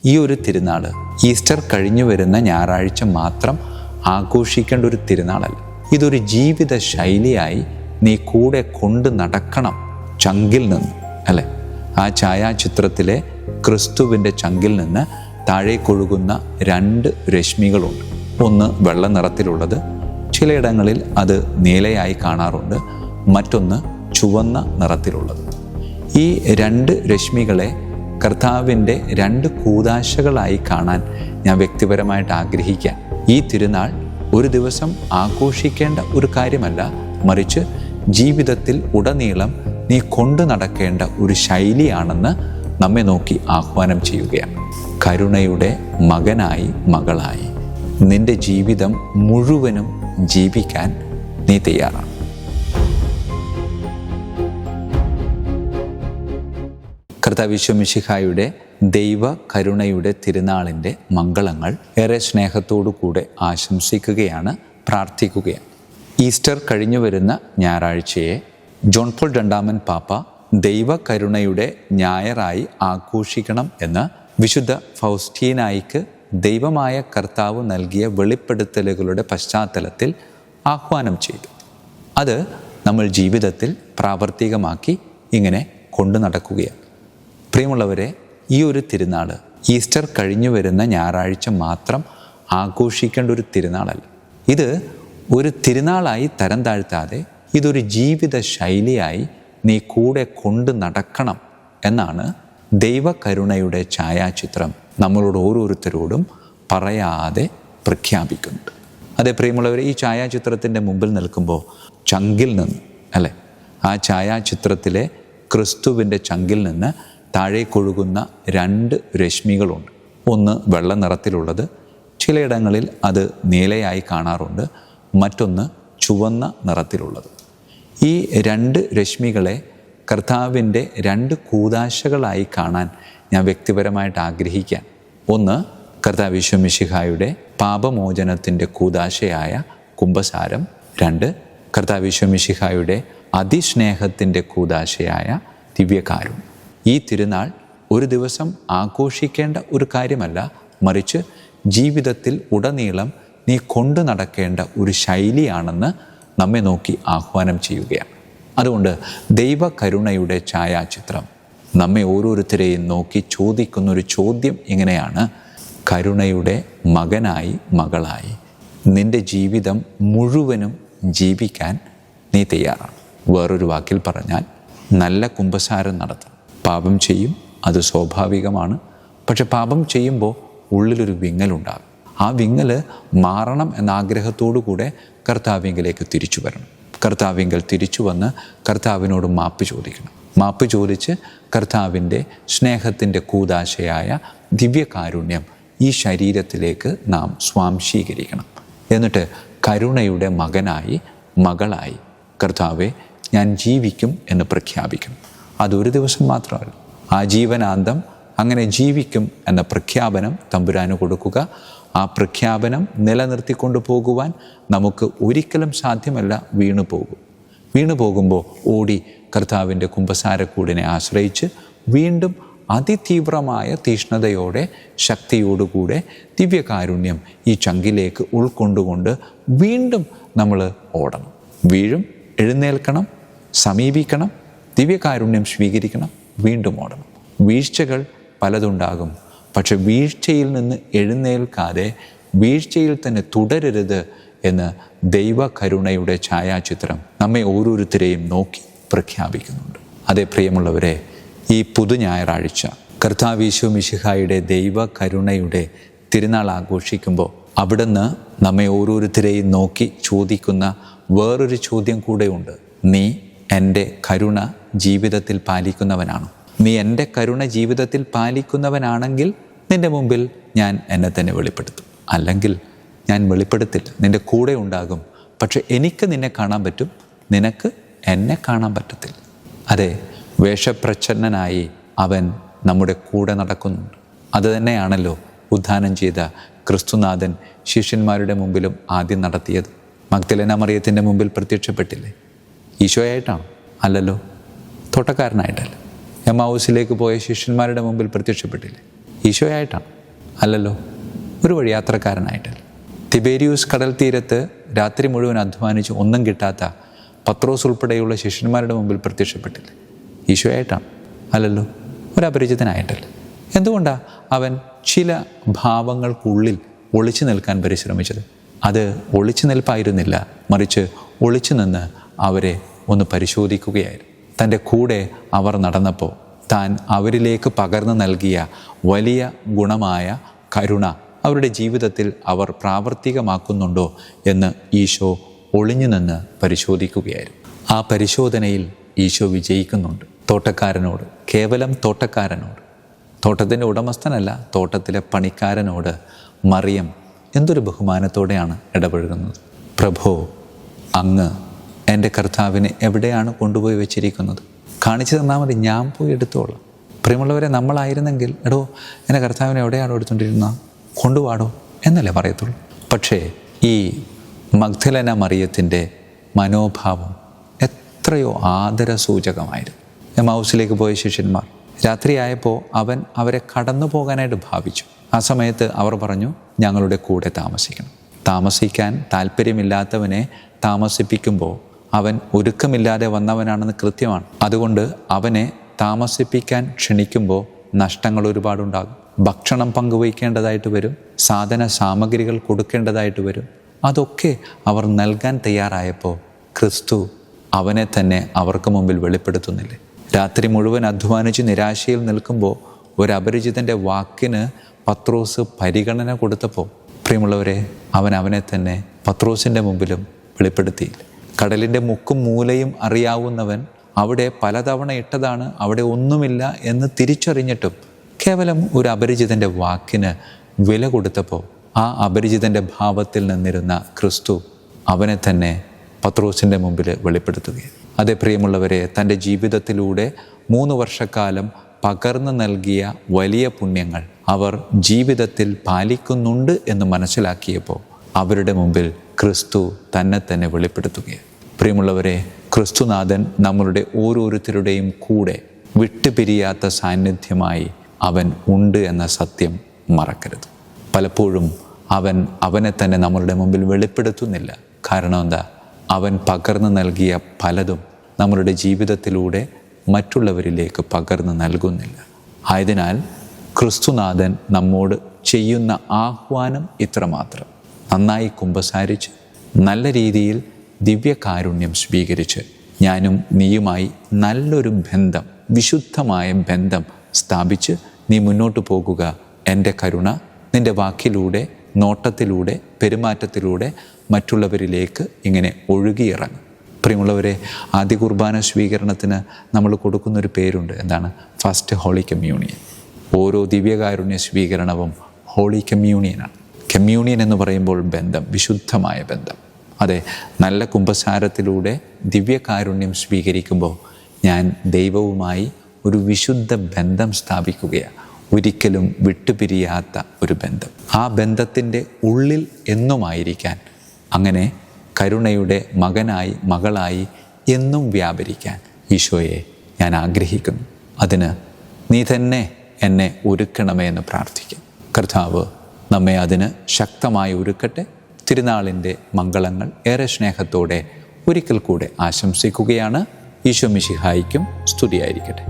ഈ ഒരു തിരുനാൾ ഈസ്റ്റർ കഴിഞ്ഞു വരുന്ന ഞായറാഴ്ച മാത്രം ആഘോഷിക്കേണ്ട ഒരു തിരുനാളല്ല. ഇതൊരു ജീവിത ശൈലിയായി നീ കൂടെ കൊണ്ട് നടക്കണം. ചങ്കിൽ നിന്ന്, അല്ലേ? ആ ഛായാചിത്രത്തിലെ ക്രിസ്തുവിൻ്റെ ചങ്കിൽ നിന്ന് താഴേക്കൊഴുകുന്ന 2 രശ്മികളുണ്ട്. ഒന്ന് വെള്ള നിറത്തിലുള്ളത്, ചിലയിടങ്ങളിൽ അത് നീലയായി കാണാറുണ്ട്. മറ്റൊന്ന് ചുവന്ന നിറത്തിലുള്ളത്. ഈ 2 രശ്മികളെ കർത്താവിൻ്റെ 2 കൂദാശകളായി കാണാൻ ഞാൻ വ്യക്തിപരമായിട്ട് ആഗ്രഹിക്കാൻ. ഈ തിരുനാൾ ഒരു ദിവസം ആഘോഷിക്കേണ്ട ഒരു കാര്യമല്ല, മറിച്ച് ജീവിതത്തിൽ ഉടനീളം നീ കൊണ്ടു നടക്കേണ്ട ഒരു ശൈലിയാണെന്ന് നമ്മെ നോക്കി ആഹ്വാനം ചെയ്യുകയാണ്. കരുണയുടെ മകനായി, മകളായി നിന്റെ ജീവിതം മുഴുവനും ജീവിക്കാൻ നീ തയ്യാറാണ്. കർത്താവ് ഈശോ മിശിഹായുടെ ദൈവ കരുണയുടെ തിരുനാളിൻ്റെ മംഗളങ്ങൾ ഏറെ സ്നേഹത്തോടു കൂടെ ആശംസിക്കുകയാണ്, പ്രാർത്ഥിക്കുകയാണ്. ഈസ്റ്റർ കഴിഞ്ഞു വരുന്ന ഞായറാഴ്ചയെ ജോൺ പോൾ രണ്ടാമൻ പാപ്പ ദൈവ കരുണയുടെ ഞായറായി ആഘോഷിക്കണം എന്ന് വിശുദ്ധ ഫൗസ്റ്റീനായിക്ക് ദൈവമായ കർത്താവ് നൽകിയ വെളിപ്പെടുത്തലുകളുടെ പശ്ചാത്തലത്തിൽ ആഹ്വാനം ചെയ്തു. അത് നമ്മൾ ജീവിതത്തിൽ പ്രാവർത്തികമാക്കി ഇങ്ങനെ കൊണ്ടു നടക്കുകയാണ്. പ്രിയമുള്ളവരെ, ഈ ഒരു തിരുനാൾ ഈസ്റ്റർ കഴിഞ്ഞു വരുന്ന ഞായറാഴ്ച മാത്രം ആഘോഷിക്കേണ്ട ഒരു തിരുനാളല്ല. ഇത് ഒരു തിരുനാളായി തരം താഴ്ത്താതെ ഇതൊരു ജീവിത ശൈലിയായി നീ കൂടെ കൊണ്ട് നടക്കണം എന്നാണ് ദൈവകരുണയുടെ ഛായാചിത്രം നമ്മളോട് ഓരോരുത്തരോടും പറയാതെ പ്രഖ്യാപിക്കുന്നുണ്ട്. അതെ പ്രിയമുള്ളവരെ, ഈ ഛായാചിത്രത്തിൻ്റെ മുമ്പിൽ നിൽക്കുമ്പോൾ ചങ്കിൽ നിന്ന്, അല്ലേ, ആ ഛായാചിത്രത്തിലെ ക്രിസ്തുവിൻ്റെ ചങ്കിൽ നിന്ന് താഴേക്കൊഴുകുന്ന 2 രശ്മികളുണ്ട്. ഒന്ന് വെള്ള നിറത്തിലുള്ളത്, ചിലയിടങ്ങളിൽ അത് നീലയായി കാണാറുണ്ട്. മറ്റൊന്ന് ചുവന്ന നിറത്തിലുള്ളത്. ഈ 2 രശ്മികളെ കർത്താവിൻ്റെ 2 കൂദാശകളായി കാണാൻ ഞാൻ വ്യക്തിപരമായിട്ട് ആഗ്രഹിക്കാൻ. ഒന്ന്, കർത്താവ് ഈശോ മിശിഹായുടെ പാപമോചനത്തിൻ്റെ കൂദാശയായ കുംഭസാരം. 2, കർത്താവ് ഈശോ മിശിഹായുടെ അതിസ്നേഹത്തിൻ്റെ കൂദാശയായ ദിവ്യകാരുണ്യം. ഈ തിരുനാൾ ഒരു ദിവസം ആഘോഷിക്കേണ്ട ഒരു കാര്യമല്ല, മറിച്ച് ജീവിതത്തിൽ ഉടനീളം നീ കൊണ്ടു നടക്കേണ്ട ഒരു ശൈലിയാണെന്ന് നമ്മെ നോക്കി ആഹ്വാനം ചെയ്യുകയാണ്. അതുകൊണ്ട് ദൈവകരുണയുടെ ഛായാചിത്രം നമ്മെ ഓരോരുത്തരെയും നോക്കി ചോദിക്കുന്നൊരു ചോദ്യം ഇങ്ങനെയാണ്: കരുണയുടെ മകനായി, മകളായി നിന്റെ ജീവിതം മുഴുവനും ജീവിക്കാൻ നീ തയ്യാറാണ്. വേറൊരു വാക്കിൽ പറഞ്ഞാൽ, നല്ല കുമ്പസാരം നടത്തണം. പാപം ചെയ്യും, അത് സ്വാഭാവികമാണ്. പക്ഷെ പാപം ചെയ്യുമ്പോൾ ഉള്ളിലൊരു വിങ്ങലുണ്ടാകും. ആ വിങ്ങൽ മാറണം എന്ന ആഗ്രഹത്തോടു കൂടെ കർത്താവിങ്കലേക്ക് തിരിച്ചു വരണം. കർത്താവിങ്കൽ തിരിച്ചു വന്ന് കർത്താവിനോട് മാപ്പ് ചോദിക്കണം. മാപ്പ് ചോദിച്ച് കർത്താവിൻ്റെ സ്നേഹത്തിൻ്റെ കൂദാശയായ ദിവ്യകാരുണ്യം ഈ ശരീരത്തിലേക്ക് നാം സ്വാംശീകരിക്കണം. എന്നിട്ട് കരുണയുടെ മകനായി, മകളായി കർത്താവെ ഞാൻ ജീവിക്കും എന്ന് പ്രഖ്യാപിക്കണം. അതൊരു ദിവസം മാത്രമല്ല, ആജീവനാന്തം അങ്ങനെ ജീവിക്കും എന്ന പ്രഖ്യാപനം തമ്പുരാന് കൊടുക്കുക. ആ പ്രഖ്യാപനം നിലനിർത്തിക്കൊണ്ടു പോകുവാൻ നമുക്ക് ഒരിക്കലും സാധ്യമല്ല. വീണു പോകുമ്പോൾ ഓടി കർത്താവിൻ്റെ കുമ്പസാരക്കൂടിനെ ആശ്രയിച്ച് വീണ്ടും അതിതീവ്രമായ തീഷ്ണതയോടെ, ശക്തിയോടുകൂടെ ദിവ്യകാരുണ്യം ഈ ചങ്കിലേക്ക് ഉൾക്കൊണ്ടുകൊണ്ട് വീണ്ടും നമ്മൾ ഓടണം. വീഴും, എഴുന്നേൽക്കണം, സമീപിക്കണം, ദിവ്യകാരുണ്യം സ്വീകരിക്കണം, വീണ്ടും ഓടണം. വീഴ്ചകൾ പലതുണ്ടാകും. പക്ഷെ വീഴ്ചയിൽ നിന്ന് എഴുന്നേൽക്കാതെ വീഴ്ചയിൽ തന്നെ തുടരരുത് എന്ന് ദൈവകരുണയുടെ ഛായാചിത്രം നമ്മെ ഓരോരുത്തരെയും നോക്കി പ്രഖ്യാപിക്കുന്നുണ്ട്. അതേ പ്രിയമുള്ളവരെ, ഈ പുതു ഞായറാഴ്ച കർത്താവ് ഈശോ മിശിഹായുടെ ദൈവകരുണയുടെ തിരുനാൾ ആഘോഷിക്കുമ്പോൾ അവിടുന്ന് നമ്മെ ഓരോരുത്തരെയും നോക്കി ചോദിക്കുന്ന വേറൊരു ചോദ്യം കൂടെയുണ്ട്. നീ എൻ്റെ കരുണ ജീവിതത്തിൽ പാലിക്കുന്നവനാണോ? നീ എൻ്റെ കരുണ ജീവിതത്തിൽ പാലിക്കുന്നവനാണെങ്കിൽ നിൻ്റെ മുമ്പിൽ ഞാൻ എന്നെ തന്നെ വെളിപ്പെടുത്തും. അല്ലെങ്കിൽ ഞാൻ വെളിപ്പെടുത്തില്ല, നിൻ്റെ കൂടെ ഉണ്ടാകും. പക്ഷെ എനിക്ക് നിന്നെ കാണാൻ പറ്റും, നിനക്ക് എന്നെ കാണാൻ പറ്റത്തില്ല. അതെ, വേഷപ്രച്ഛന്നനായി അവൻ നമ്മുടെ കൂടെ നടക്കുന്നുണ്ട്. അത് തന്നെയാണല്ലോ ഉദ്ധാനം ചെയ്ത ക്രിസ്തുനാഥൻ ശിഷ്യന്മാരുടെ മുമ്പിലും ആദ്യം നടത്തിയത്. മഗ്ദലേന മറിയത്തിൻ്റെ മുമ്പിൽ പ്രത്യക്ഷപ്പെട്ടില്ലേ? ഈശോയായിട്ടാണോ? അല്ലല്ലോ, തോട്ടക്കാരനായിട്ടല്ല. എമ്മാവൂസിലേക്ക് പോയ ശിഷ്യന്മാരുടെ മുമ്പിൽ പ്രത്യക്ഷപ്പെട്ടില്ലേ? ഈശോയായിട്ടാണ്? അല്ലല്ലോ, ഒരു വഴിയാത്രക്കാരനായിട്ടല്ല. തിബേരിയൂസ് കടൽ തീരത്ത് രാത്രി മുഴുവൻ അധ്വാനിച്ച് ഒന്നും കിട്ടാത്ത പത്രോസ് ഉൾപ്പെടെയുള്ള ശിഷ്യന്മാരുടെ മുമ്പിൽ പ്രത്യക്ഷപ്പെട്ടില്ല. ഈശോയായിട്ടാണ്? അല്ലല്ലോ, ഒരു അപരിചിതനായിട്ടല്ല. എന്തുകൊണ്ടാണ് അവൻ ചില ഭാവങ്ങൾക്കുള്ളിൽ ഒളിച്ചു നിൽക്കാൻ പരിശ്രമിച്ചത്? അത് ഒളിച്ചു നിൽപ്പായിരുന്നില്ല, മറിച്ച് ഒളിച്ചു നിന്ന് അവരെ ഒന്ന് പരിശോധിക്കുകയായിരുന്നു. തൻ്റെ കൂടെ അവർ നടന്നപ്പോൾ താൻ അവരിലേക്ക് പകർന്നു നൽകിയ വലിയ ഗുണമായ കരുണ അവരുടെ ജീവിതത്തിൽ അവർ പ്രാവർത്തികമാക്കുന്നുണ്ടോ എന്ന് ഈശോ ഒളിഞ്ഞു നിന്ന് പരിശോധിക്കുകയായിരുന്നു. ആ പരിശോധനയിൽ ഈശോ വിജയിക്കുന്നുണ്ട്. തോട്ടക്കാരനോട്, കേവലം തോട്ടക്കാരനോട്, തോട്ടത്തിൻ്റെ ഉടമസ്ഥനല്ല, തോട്ടത്തിലെ പണിക്കാരനോട് മറിയം എന്തൊരു ബഹുമാനത്തോടെയാണ് ഇടപഴകുന്നത്. പ്രഭോ, അങ്ങ് എൻ്റെ കർത്താവിനെ എവിടെയാണ് കൊണ്ടുപോയി വെച്ചിരിക്കുന്നത്? കാണിച്ചു തന്നാൽ മതി, ഞാൻ പോയി എടുത്തോളാം. പ്രിയമുള്ളവരെ, നമ്മളായിരുന്നെങ്കിൽ എടോ എൻ്റെ കർത്താവിനെ എവിടെയാണോ എടുത്തുകൊണ്ടിരുന്ന, കൊണ്ടുപോടോ എന്നല്ലേ പറയത്തുള്ളൂ. പക്ഷേ ഈ മഗ്ദലന മറിയത്തിൻ്റെ മനോഭാവം എത്രയോ ആദരസൂചകമായിരുന്നു. എമ്മൗസിലേക്ക് പോയ ശിഷ്യന്മാർ രാത്രിയായപ്പോൾ അവൻ അവരെ കടന്നു പോകാനായിട്ട് ഭാവിച്ചു. ആ സമയത്ത് അവർ പറഞ്ഞു, ഞങ്ങളുടെ കൂടെ താമസിക്കണം. താമസിക്കാൻ താല്പര്യമില്ലാത്തവനെ താമസിപ്പിക്കുമ്പോൾ അവൻ ഒരുക്കമില്ലാതെ വന്നവനാണെന്ന് കൃത്യമാണ്. അതുകൊണ്ട് അവനെ താമസിപ്പിക്കാൻ ക്ഷണിക്കുമ്പോൾ നഷ്ടങ്ങൾ ഒരുപാടുണ്ടാകും. ഭക്ഷണം പങ്കുവയ്ക്കേണ്ടതായിട്ട് വരും, സാധന സാമഗ്രികൾ കൊടുക്കേണ്ടതായിട്ട് വരും. അതൊക്കെ അവർ നൽകാൻ തയ്യാറായപ്പോൾ ക്രിസ്തു അവനെ തന്നെ അവർക്ക് മുമ്പിൽ വെളിപ്പെടുത്തുന്നില്ലേ? രാത്രി മുഴുവൻ അധ്വാനിച്ച് നിരാശയിൽ നിൽക്കുമ്പോൾ ഒരു അപരിചിതൻ്റെ വാക്കിന് പത്രോസ് പരിഗണന കൊടുത്തപ്പോൾ പ്രിയമുള്ളവരെ, അവനെ തന്നെ പത്രോസിൻ്റെ മുമ്പിലും വെളിപ്പെടുത്തിയില്ല. കടലിൻ്റെ മുക്കും മൂലയും അറിയാവുന്നവൻ അവിടെ പലതവണ ഇട്ടതാണ്, അവിടെ ഒന്നുമില്ല എന്ന് തിരിച്ചറിഞ്ഞിട്ടും കേവലം ഒരു അപരിചിതൻ്റെ വാക്കിന് വില കൊടുത്തപ്പോൾ ആ അപരിചിതൻ്റെ ഭാവത്തിൽ നിന്നിരുന്ന ക്രിസ്തു അവനെ തന്നെ പത്രോസിൻ്റെ മുമ്പിൽ വെളിപ്പെടുത്തുകയാണ്. അതേ പ്രിയമുള്ളവരെ, തൻ്റെ ജീവിതത്തിലൂടെ 3 വർഷക്കാലം പകർന്നു നൽകിയ വലിയ പുണ്യങ്ങൾ അവർ ജീവിതത്തിൽ പാലിക്കുന്നുണ്ട് എന്ന് മനസ്സിലാക്കിയപ്പോൾ അവരുടെ മുമ്പിൽ ക്രിസ്തു തന്നെ തന്നെ വെളിപ്പെടുത്തുകയാണ്. പ്രിയമുള്ളവരെ, ക്രിസ്തുനാഥൻ നമ്മളുടെ ഓരോരുത്തരുടെയും കൂടെ വിട്ടുപിരിയാത്ത സാന്നിധ്യമായി അവൻ ഉണ്ട് എന്ന സത്യം മറക്കരുത്. പലപ്പോഴും അവനെ തന്നെ നമ്മളുടെ മുമ്പിൽ വെളിപ്പെടുത്തുന്നില്ല. കാരണം എന്താ? അവൻ പകർന്നു നൽകിയ പലതും നമ്മളുടെ ജീവിതത്തിലൂടെ മറ്റുള്ളവരിലേക്ക് പകർന്നു നൽകുന്നില്ല. ആയതിനാൽ ക്രിസ്തുനാഥൻ നമ്മോട് ചെയ്യുന്ന ആഹ്വാനം ഇത്രമാത്രം: നന്നായി കുമ്പസാരിച്ച് നല്ല രീതിയിൽ ദിവ്യകാരുണ്യം സ്വീകരിച്ച് ഞാനും നീയുമായി നല്ലൊരു ബന്ധം, വിശുദ്ധമായ ബന്ധം സ്ഥാപിച്ച് നീ മുന്നോട്ട് പോകുക. എൻ്റെ കരുണ നിൻ്റെ വാക്കിലൂടെ, നോട്ടത്തിലൂടെ, പെരുമാറ്റത്തിലൂടെ മറ്റുള്ളവരിലേക്ക് ഇങ്ങനെ ഒഴുകിയിറങ്ങും. പ്രിയമുള്ളവരെ, ആദ്യ കുർബാന സ്വീകരണത്തിന് നമ്മൾ കൊടുക്കുന്നൊരു പേരുണ്ട്. എന്താണ്? First holy communion. ഓരോ ദിവ്യകാരുണ്യ സ്വീകരണവും ഹോളി കമ്മ്യൂണിയനാണ്. കമ്മ്യൂണിയൻ എന്ന് പറയുമ്പോൾ ബന്ധം, വിശുദ്ധമായ ബന്ധം. അതെ, നല്ല കുമ്പസാരത്തിലൂടെ ദിവ്യകാരുണ്യം സ്വീകരിക്കുമ്പോൾ ഞാൻ ദൈവവുമായി ഒരു വിശുദ്ധ ബന്ധം സ്ഥാപിക്കുകയാണ്. ഒരിക്കലും വിട്ടുപിരിയാത്ത ഒരു ബന്ധം. ആ ബന്ധത്തിൻ്റെ ഉള്ളിൽ എന്നുമായിരിക്കാൻ, അങ്ങനെ കരുണയുടെ മകനായി, മകളായി എന്നും വ്യാപരിക്കാൻ ഈശോയെ ഞാൻ ആഗ്രഹിക്കുന്നു. അതിന് നീ തന്നെ എന്നെ ഒരുക്കണമേ എന്ന് പ്രാർത്ഥിക്കും. കർത്താവ് നമ്മെ അതിന് ശക്തമായി ഒരുക്കട്ടെ. തിരുനാളിൻ്റെ മംഗളങ്ങൾ ഏറെ സ്നേഹത്തോടെ ഒരിക്കൽ കൂടെ ആശംസിക്കുകയാണ്. ഈശോ മിശിഹായിക്കും സ്തുതിയായിരിക്കട്ടെ.